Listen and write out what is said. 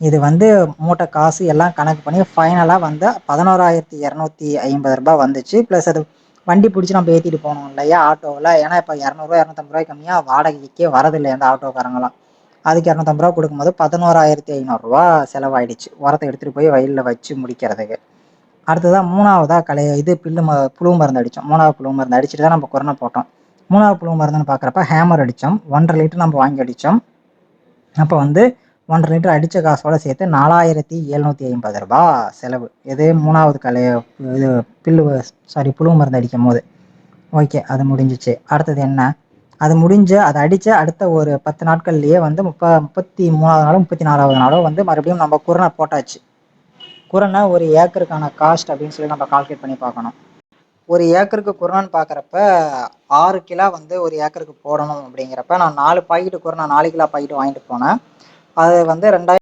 இது வந்து மூட்டை காசு எல்லாம் கணக்கு பண்ணி ஃபைனலாக வந்து 11,250 ரூபாய் வந்துச்சு. ப்ளஸ் அது வண்டி பிடிச்சி நம்ம ஏற்றிட்டு போனோம் இல்லையா ஆட்டோவில். ஏன்னா இப்போ 200 250 ரூபாய் கம்மியாக வாடகைக்கே வரதில்லை அந்த ஆட்டோக்காரங்களாம். அதுக்கு 250 ரூபா கொடுக்கும்போது 11,500 செலவாயிடுச்சு உரத்தை எடுத்துகிட்டு போய் வயலில் வச்சு முடிக்கிறதுக்கு. அடுத்ததான் மூணாவதாக இது புழு மருந்து அடித்தோம். மூணாவது புழு மருந்து அடிச்சுட்டு தான் நம்ம குரணை போட்டோம். மூணாவது புழு மருந்துன்னு பார்க்குறப்ப ஹேமர் அடித்தோம். 1.5 லிட்டர் நம்ம வாங்கி அடித்தோம். அப்போ வந்து 1.5 லிட்டர் அடித்த காசோட சேர்த்து 4,750 ரூபாய் செலவு. இது மூணாவது இது புழு மருந்து அடிக்கும் போது. ஓகே, அது முடிஞ்சிச்சு. அடுத்தது என்ன, அது முடிஞ்சு அதை அடித்து அடுத்த ஒரு 10 நாட்கள்லேயே வந்து 33வது நாளோ 34வது நாளோ வந்து மறுபடியும் நம்ம குரணை போட்டாச்சு. குரணை ஒரு ஏக்கருக்கான காஸ்ட் அப்படின்னு சொல்லி நம்ம கால்குலேட் பண்ணி பார்க்கணும். ஒரு ஏக்கருக்கு குரணான்னு பார்க்குறப்ப 6 கிலோ வந்து ஒரு ஏக்கருக்கு போடணும். அப்படிங்கிறப்ப நான் 4 பாக்கெட்டு குரணை 4 கிலோ பாக்கெட்டு வாங்கிட்டு போனேன். அது வந்து 2000